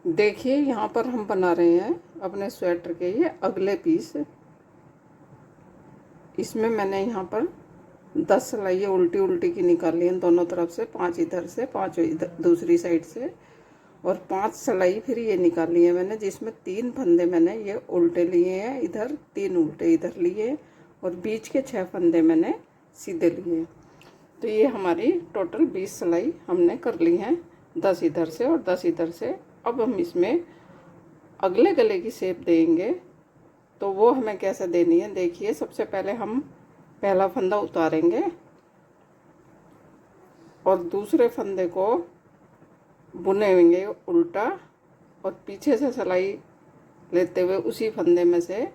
देखिए यहाँ पर हम बना रहे हैं अपने स्वेटर के ये अगले पीस। इसमें मैंने यहाँ पर 10 सिलाई उल्टी उल्टी की निकाली हैं दोनों तरफ से, 5 इधर से 5 इधर दूसरी साइड से, और 5 सिलाई फिर ये निकाली है मैंने, जिसमें 3 फंदे मैंने ये उल्टे लिए हैं, इधर 3 उल्टे इधर लिए, और बीच के 6 फंदे मैंने सीधे लिए। तो ये हमारी टोटल 20 सिलाई हमने कर ली हैं, 10 इधर से और 10 इधर से। अब हम इसमें अगले गले की शेप देंगे, तो वो हमें कैसे देनी है देखिए। सबसे पहले हम पहला फंदा उतारेंगे और दूसरे फंदे को बुनेंगे उल्टा, और पीछे से सिलाई लेते हुए उसी फंदे में से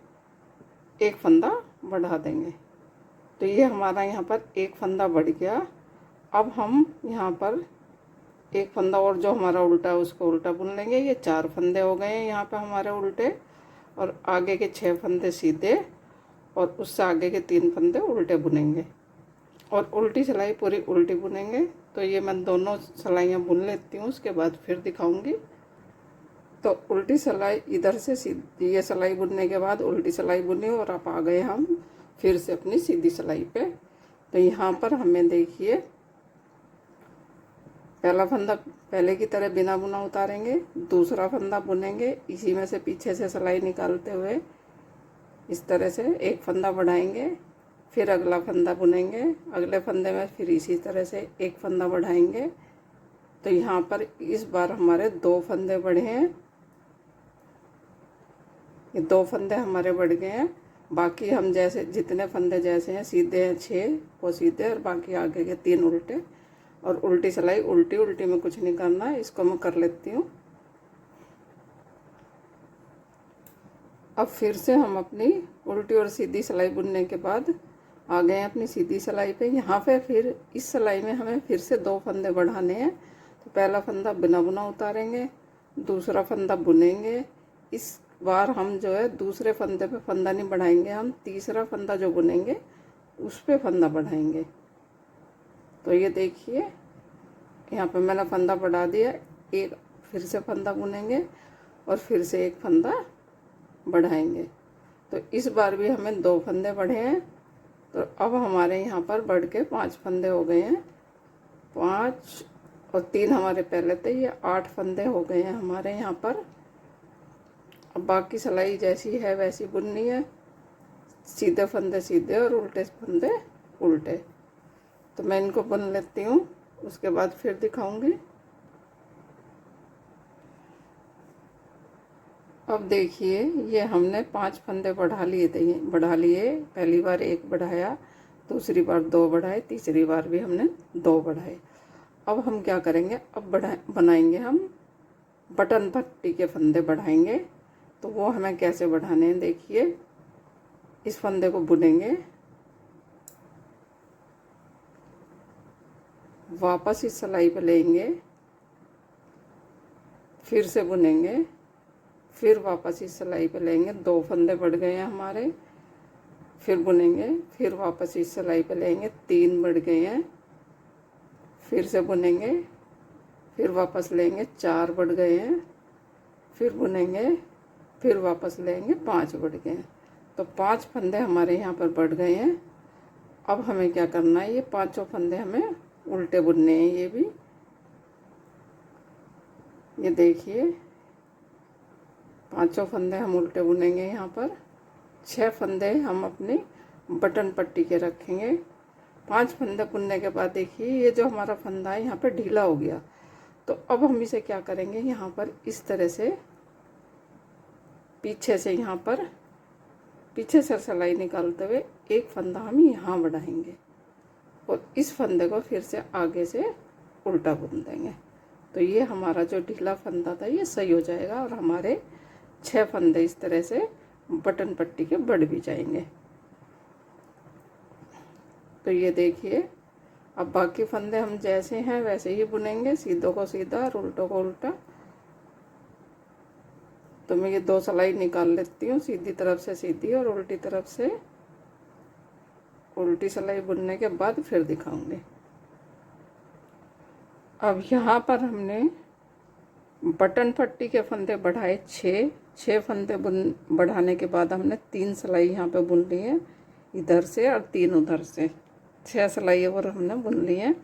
एक फंदा बढ़ा देंगे। तो ये हमारा यहाँ पर एक फंदा बढ़ गया। अब हम यहाँ पर एक फंदा और जो हमारा उल्टा है उसको उल्टा बुन लेंगे। ये 4 फंदे हो गए हैं यहाँ पे हमारे उल्टे, और आगे के 6 फंदे सीधे, और उससे आगे के 3 फंदे उल्टे बुनेंगे, और उल्टी सिलाई पूरी उल्टी बुनेंगे। तो ये मैं दोनों सिलाइयाँ बुन लेती हूँ, उसके बाद फिर दिखाऊंगी। तो उल्टी सिलाई इधर से सीधी, ये सिलाई बुनने के बाद उल्टी सिलाई बुनी, और अब आ गए हम फिर से अपनी सीधी सिलाई पे। तो यहाँ पर हमें देखिए पहला फंदा पहले की तरह बिना बुना उतारेंगे, दूसरा फंदा बुनेंगे, इसी में से पीछे से सिलाई निकालते हुए इस तरह से एक फंदा बढ़ाएंगे, फिर अगला फंदा बुनेंगे, अगले फंदे में फिर इसी तरह से एक फंदा बढ़ाएंगे। तो यहाँ पर इस बार हमारे 2 फंदे बढ़े हैं, ये 2 फंदे हमारे बढ़ गए हैं। बाकी हम जैसे जितने फंदे जैसे हैं सीधे हैं 6 वो सीधे, और बाकी आगे के 3 उल्टे, और उल्टी सिलाई उल्टी उल्टी में कुछ नहीं करना है। इसको मैं कर लेती हूँ। अब फिर से हम अपनी उल्टी और सीधी सिलाई बुनने के बाद आ गए हैं अपनी सीधी सिलाई पे। यहाँ पे फिर इस सिलाई में हमें फिर से 2 फंदे बढ़ाने हैं। तो पहला फंदा बिना बुना उतारेंगे, दूसरा फंदा बुनेंगे। इस बार हम जो है दूसरे फंदे पे फंदा नहीं बढ़ाएंगे, हम तीसरा फंदा जो बुनेंगे उस पे फंदा बढ़ाएंगे। तो ये देखिए यहाँ पे मैंने फंदा बढ़ा दिया, एक फिर से फंदा बुनेंगे और फिर से एक फंदा बढ़ाएंगे। तो इस बार भी हमें 2 फंदे बढ़े हैं। तो अब हमारे यहाँ पर बढ़ के 5 फंदे हो गए हैं, 5 और 3 हमारे पहले थे, ये 8 फंदे हो गए हैं हमारे यहाँ पर। अब बाकी सिलाई जैसी है वैसी बुननी है, सीधे फंदे सीधे और उल्टे फंदे उल्टे। तो मैं इनको बुन लेती हूँ, उसके बाद फिर दिखाऊंगी। अब देखिए ये हमने 5 फंदे बढ़ा लिए थे, पहली बार 1 बढ़ाया, दूसरी बार 2 बढ़ाए, तीसरी बार भी हमने 2 बढ़ाए। अब हम क्या करेंगे, अब बनाएंगे हम बटन पट्टी के फंदे बढ़ाएंगे। तो वो हमें कैसे बढ़ाने हैं देखिए। इस फंदे को बुनेंगे, वापस इस सिलाई पे लेंगे, फिर से बुनेंगे, फिर वापस इस सिलाई पे लेंगे, 2 फंदे बढ़ गए हैं हमारे, फिर बुनेंगे, फिर वापस इस सिलाई पे लेंगे, 3 बढ़ गए हैं, फिर से बुनेंगे, फिर वापस लेंगे, 4 बढ़ गए हैं, फिर बुनेंगे, फिर वापस लेंगे, 5 बढ़ गए हैं। तो 5 फंदे हमारे यहाँ पर बढ़ गए हैं। अब हमें क्या करना है, ये 5 फंदे हमें उल्टे बुनने हैं। ये भी ये देखिए 5 फंदे हम उल्टे बुनेंगे। यहाँ पर 6 फंदे हम अपनी बटन पट्टी के रखेंगे। 5 फंदे बुनने के बाद देखिए ये जो हमारा फंदा है यहाँ पर ढीला हो गया। तो अब हम इसे क्या करेंगे, यहाँ पर इस तरह से पीछे से, यहाँ पर पीछे से सिलाई निकालते हुए एक फंदा हम यहाँ बढ़ाएंगे, और इस फंदे को फिर से आगे से उल्टा बुन देंगे। तो ये हमारा जो ढीला फंदा था ये सही हो जाएगा, और हमारे 6 फंदे इस तरह से बटन पट्टी के बढ़ भी जाएंगे। तो ये देखिए अब बाकी फंदे हम जैसे हैं वैसे ही बुनेंगे, सीधों को सीधा और उल्टों को उल्टा। तो मैं ये 2 सिलाई निकाल लेती हूँ, सीधी तरफ से सीधी और उल्टी तरफ से उल्टी सिलाई बुनने के बाद फिर दिखाऊंगी। अब यहाँ पर हमने बटन पट्टी के फंदे बढ़ाए 6 फंदे बढ़ाने के बाद हमने 3 सिलाई यहाँ पे बुन ली है इधर से और 3 उधर से, 6 सिलाई और हमने बुन ली है।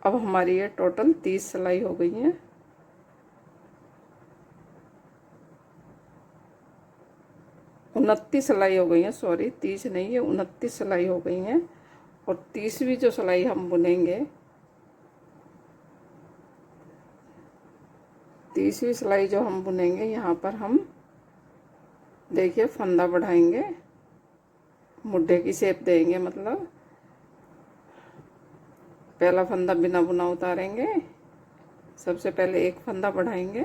अब हमारी ये टोटल 30 सिलाई हो गई है। 29 सिलाई हो गई है, सॉरी 30 नहीं है 29 सिलाई हो गई हैं। और 30वीं जो सिलाई हम बुनेंगे, 30वीं सिलाई जो हम बुनेंगे यहाँ पर हम देखिए फंदा बढ़ाएंगे, मुड्ढे की शेप देंगे, मतलब पहला फंदा बिना बुना उतारेंगे, सबसे पहले एक फंदा बढ़ाएंगे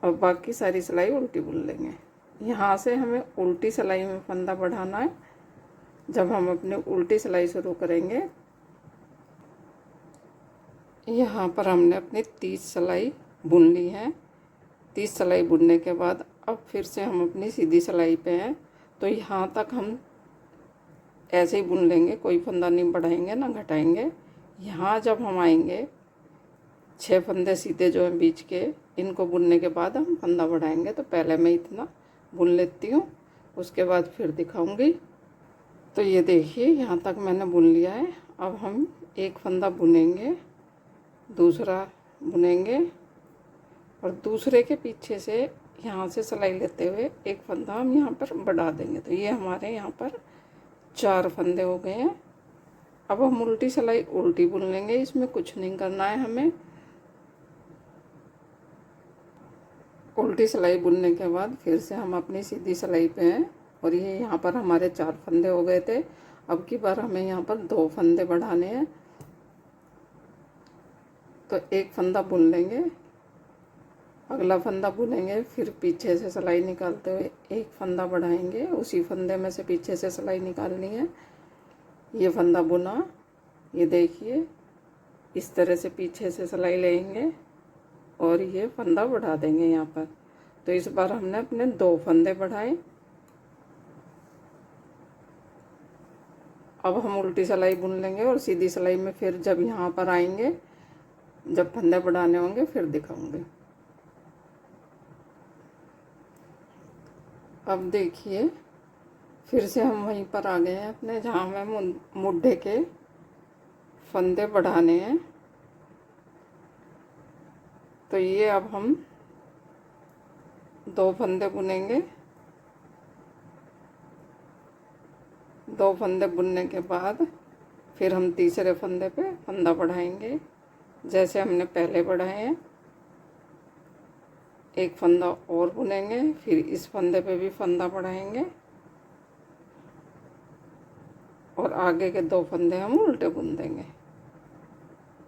और बाकी सारी सिलाई उल्टी बुन लेंगे। यहाँ से हमें उल्टी सिलाई में फंदा बढ़ाना है। जब हम अपनी उल्टी सिलाई शुरू करेंगे, यहाँ पर हमने अपनी 30 सिलाई बुन ली है। 30 सिलाई बुनने के बाद अब फिर से हम अपनी सीधी सिलाई पे हैं, तो यहाँ तक हम ऐसे ही बुन लेंगे, कोई फंदा नहीं बढ़ाएंगे ना घटाएंगे। यहाँ जब हम आएंगे 6 फंदे सीधे जो हैं बीच के, इनको बुनने के बाद हम फंदा बढ़ाएंगे। तो पहले मैं इतना बुन लेती हूँ, उसके बाद फिर दिखाऊंगी। तो ये देखिए यहाँ तक मैंने बुन लिया है। अब हम एक फंदा बुनेंगे, दूसरा बुनेंगे और दूसरे के पीछे से यहाँ से सिलाई लेते हुए एक फंदा हम यहाँ पर बढ़ा देंगे। तो ये हमारे यहाँ पर 4 फंदे हो गए हैं। अब हम उल्टी सिलाई उल्टी बुन लेंगे, इसमें कुछ नहीं करना है हमें। उल्टी सिलाई बुनने के बाद फिर से हम अपनी सीधी सिलाई पे हैं और ये यहाँ पर हमारे 4 फंदे हो गए थे। अब की बार हमें यहाँ पर 2 फंदे बढ़ाने हैं, तो एक फंदा बुन लेंगे, अगला फंदा बुनेंगे, फिर पीछे से सिलाई निकालते हुए एक फंदा बढ़ाएंगे, उसी फंदे में से पीछे से सिलाई निकालनी है। ये फंदा बुना, ये देखिए इस तरह से पीछे से सिलाई लेंगे और ये फंदा बढ़ा देंगे यहाँ पर। तो इस बार हमने अपने 2 फंदे बढ़ाए। अब हम उल्टी सिलाई बुन लेंगे और सीधी सिलाई में फिर जब यहाँ पर आएंगे, जब फंदे बढ़ाने होंगे फिर दिखाऊंगी। अब देखिए फिर से हम वहीं पर आ गए हैं अपने, जहाँ हमें मुड्ढे के फंदे बढ़ाने हैं। तो ये अब हम 2 फंदे बुनेंगे। 2 फंदे बुनने के बाद फिर हम तीसरे फंदे पे फंदा बढ़ाएंगे, जैसे हमने पहले बढ़ाए हैं। एक फंदा और बुनेंगे, फिर इस फंदे पे भी फंदा बढ़ाएंगे और आगे के 2 फंदे हम उल्टे बुन देंगे।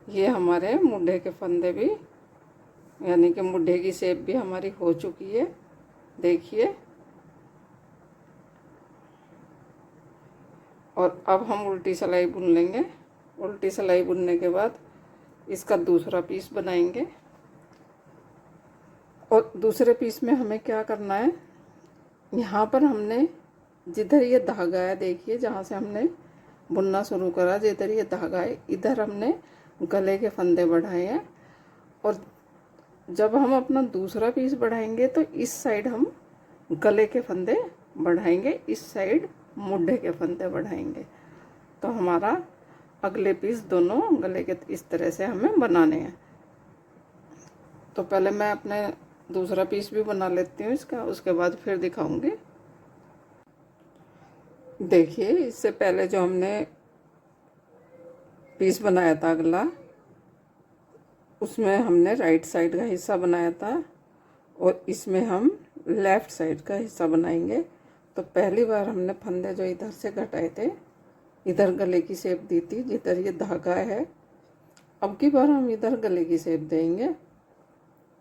ये हमारे मुड्ढे के फंदे भी, यानी कि मुड्ढे की शेप भी हमारी हो चुकी है, देखिए। और अब हम उल्टी सिलाई बुन लेंगे। उल्टी सिलाई बुनने के बाद इसका दूसरा पीस बनाएंगे और दूसरे पीस में हमें क्या करना है, यहाँ पर हमने जिधर ये धागा है, देखिए जहाँ से हमने बुनना शुरू करा, जिधर ये धागा है इधर हमने गले के फंदे बढ़ाए हैं। और जब हम अपना दूसरा पीस बढ़ाएंगे तो इस साइड हम गले के फंदे बढ़ाएंगे, इस साइड मुड्ढे के फंदे बढ़ाएंगे। तो हमारा अगले पीस दोनों गले के इस तरह से हमें बनाने हैं। तो पहले मैं अपने दूसरा पीस भी बना लेती हूँ इसका, उसके बाद फिर दिखाऊंगी। देखिए इससे पहले जो हमने पीस बनाया था अगला, उसमें हमने राइट साइड का हिस्सा बनाया था और इसमें हम लेफ़्ट साइड का हिस्सा बनाएंगे। तो पहली बार हमने फंदे जो इधर से घटाए थे, इधर गले की शेप दी थी जिधर ये धागा है। अब की बार हम इधर गले की शेप देंगे।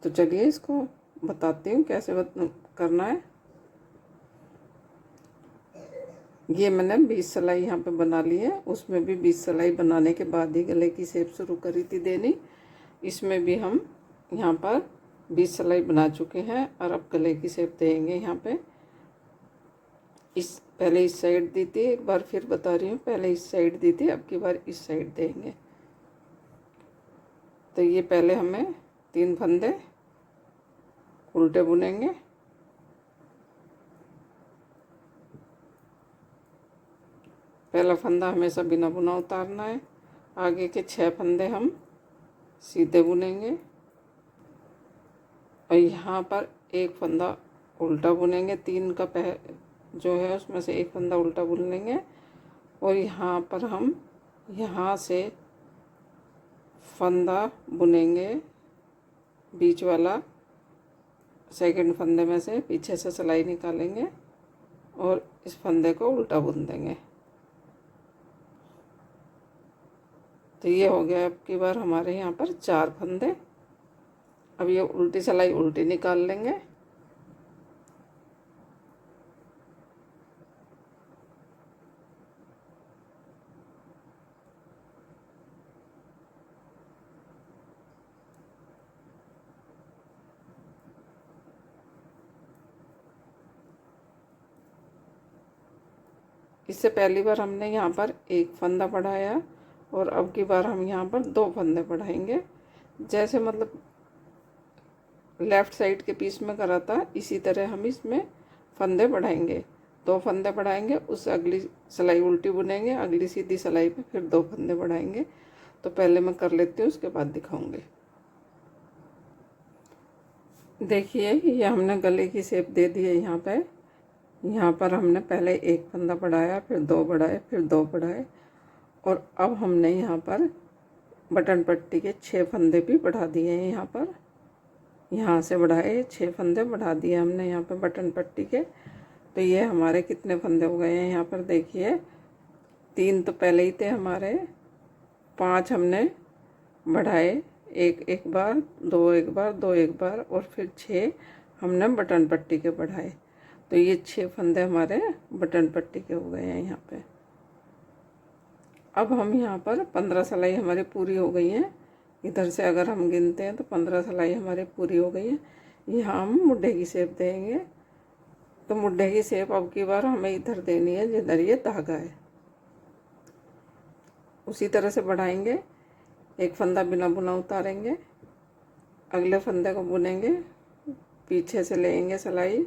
तो चलिए इसको बताती हूँ कैसे करना है। ये मैंने 20 सिलाई यहाँ पे बना ली है, उसमें भी 20 सिलाई बनाने के बाद ही गले की शेप शुरू करी थी देनी। इसमें भी हम यहाँ पर 20 सिलाई बना चुके हैं और अब गले की शेप देंगे। यहाँ पे पहले इस साइड दी थी, एक बार फिर बता रही हूँ, पहले इस साइड दी थी, अब की बार इस साइड देंगे। तो ये पहले हमें 3 फंदे उल्टे बुनेंगे। पहला फंदा हमेशा बिना बुना उतारना है। आगे के 6 फंदे हम सीधे बुनेंगे और यहाँ पर एक फंदा उल्टा बुनेंगे। 3 का जो है उसमें से एक फंदा उल्टा बुन लेंगे और यहाँ पर हम यहाँ से फंदा बुनेंगे, बीच वाला सेकंड फंदे में से पीछे से सिलाई निकालेंगे और इस फंदे को उल्टा बुन देंगे। तो ये हो गया। अब की बार हमारे यहाँ पर 4 फंदे। अब ये उल्टी सिलाई उल्टी निकाल लेंगे। इससे पहली बार हमने यहाँ पर एक फंदा बढ़ाया और अब की बार हम यहाँ पर 2 फंदे बढ़ाएंगे। जैसे मतलब लेफ़्ट साइड के पीस में करा था, इसी तरह हम इसमें फंदे बढ़ाएंगे। 2 फंदे बढ़ाएंगे, उससे अगली सिलाई उल्टी बुनेंगे, अगली सीधी सिलाई पे फिर 2 फंदे बढ़ाएंगे। तो पहले मैं कर लेती हूँ, उसके बाद दिखाऊंगी। देखिए ये हमने गले की शेप दे दी है। यहाँ पर हमने पहले एक फंदा बढ़ाया, फिर 2 बढ़ाए, फिर 2 बढ़ाए और अब हमने यहाँ पर बटन पट्टी के 6 फंदे भी बढ़ा दिए हैं। यहाँ से बढ़ाए 6 फंदे बढ़ा दिए हमने यहाँ पर बटन पट्टी के। तो ये हमारे कितने फंदे हो गए हैं यहाँ पर देखिए। 3 तो पहले ही थे हमारे, 5 हमने बढ़ाए, एक बार, 2 एक बार, 2 एक बार और फिर 6 हमने बटन पट्टी के बढ़ाए। तो ये 6 फंदे हमारे बटन पट्टी के हो गए हैं यहाँ पे। अब हम यहाँ पर 15 सिलाई हमारी पूरी हो गई है। इधर से अगर हम गिनते हैं तो 15 सिलाई हमारी पूरी हो गई है। यहाँ हम मुड्ढे की शेप देंगे। तो मुड्ढे की शेप अब की बार हमें इधर देनी है जिधर ये धागा है। उसी तरह से बढ़ाएंगे। एक फंदा बिना बुना उतारेंगे, अगले फंदे को बुनेंगे, पीछे से लेंगे सिलाई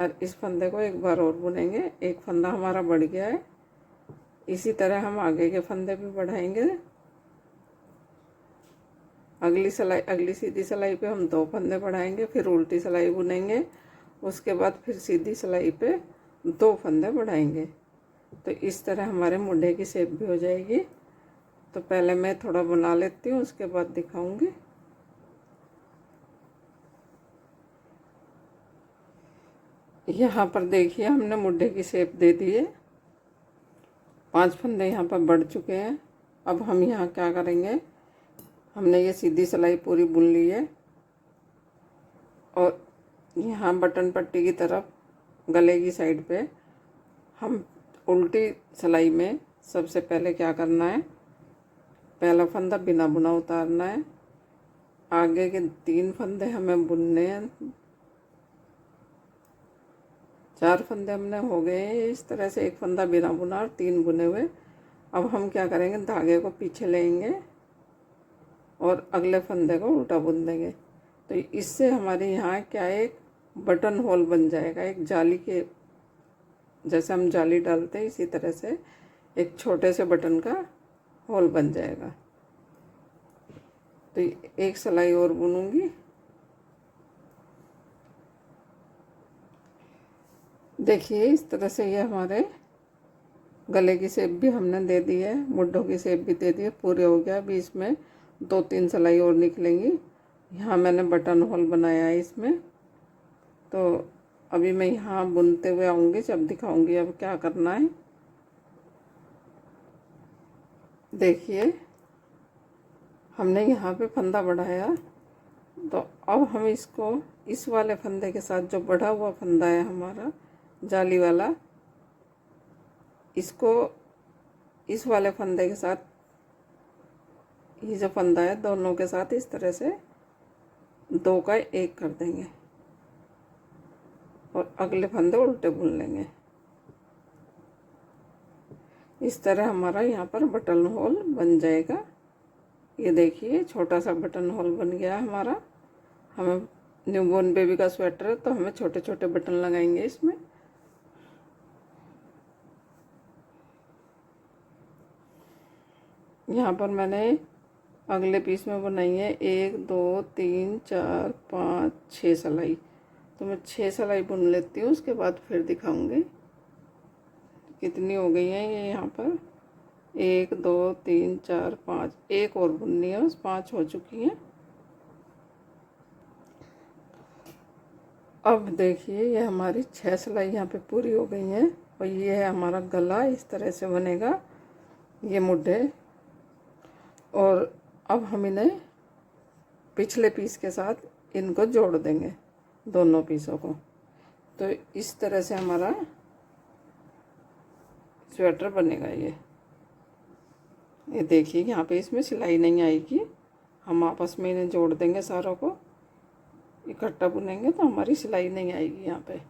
और इस फंदे को एक बार और बुनेंगे। एक फंदा हमारा बढ़ गया है। इसी तरह हम आगे के फंदे भी बढ़ाएंगे। अगली सीधी सिलाई पे हम 2 फंदे बढ़ाएंगे, फिर उल्टी सिलाई बुनेंगे, उसके बाद फिर सीधी सिलाई पे 2 फंदे बढ़ाएंगे। तो इस तरह हमारे मुंडे की शेप भी हो जाएगी। तो पहले मैं थोड़ा बना लेती हूँ, उसके बाद दिखाऊंगी। यहाँ पर देखिए हमने मुंडे की शेप दे दी है। 5 फंदे यहाँ पर बढ़ चुके हैं। अब हम यहाँ क्या करेंगे, हमने ये सीधी सिलाई पूरी बुन ली है और यहाँ बटन पट्टी की तरफ गले की साइड पे हम उल्टी सिलाई में सबसे पहले क्या करना है, पहला फंदा बिना बुना उतारना है। आगे के 3 फंदे हमें बुनने हैं। 4 फंदे हमने हो गए हैं। इस तरह से एक फंदा बिना बुना और 3 बुने हुए। अब हम क्या करेंगे, धागे को पीछे लेंगे और अगले फंदे को उल्टा बुन देंगे। तो इससे हमारे यहाँ क्या एक बटन होल बन जाएगा। एक जाली के जैसे हम जाली डालते हैं, इसी तरह से एक छोटे से बटन का होल बन जाएगा। तो एक सिलाई और बुनूंगी। देखिए इस तरह से ये हमारे गले की शेप भी हमने दे दी है, मुड्ढों की शेप भी दे दी है, पूरे हो गया। अभी इसमें 2-3 सिलाई और निकलेंगी। यहाँ मैंने बटन होल बनाया है इसमें। तो अभी मैं यहाँ बुनते हुए आऊँगी, जब दिखाऊंगी अब क्या करना है। देखिए हमने यहाँ पे फंदा बढ़ाया, तो अब हम इसको इस वाले फंदे के साथ, जो बढ़ा हुआ फंदा है हमारा जाली वाला, इसको इस वाले फंदे के साथ, ये जो फंदा है दोनों के साथ इस तरह से 2 का 1 कर देंगे और अगले फंदे उल्टे बुन लेंगे। इस तरह हमारा यहाँ पर बटन होल बन जाएगा। ये देखिए छोटा सा बटन होल बन गया हमारा। हमें न्यूबॉर्न बेबी का स्वेटर है तो हमें छोटे छोटे बटन लगाएंगे इसमें। यहाँ पर मैंने अगले पीस में बनाई है 1 2 3 4 5 6 सिलाई। तो मैं 6 सिलाई बुन लेती हूँ, उसके बाद फिर दिखाऊंगी कितनी हो गई है ये। यहाँ पर 1 2 3 4 5, एक और बुननी है, बस 5 हो चुकी हैं। अब देखिए ये हमारी 6 सिलाई यहाँ पे पूरी हो गई हैं और ये है हमारा गला, इस तरह से बनेगा ये मुड्ढे। और अब हम इन्हें पिछले पीस के साथ इनको जोड़ देंगे, दोनों पीसों को। तो इस तरह से हमारा स्वेटर बनेगा। ये देखिए यहाँ पे इसमें सिलाई नहीं आएगी, हम आपस में इन्हें जोड़ देंगे, सारों को इकट्ठा बुनेंगे तो हमारी सिलाई नहीं आएगी यहाँ पे।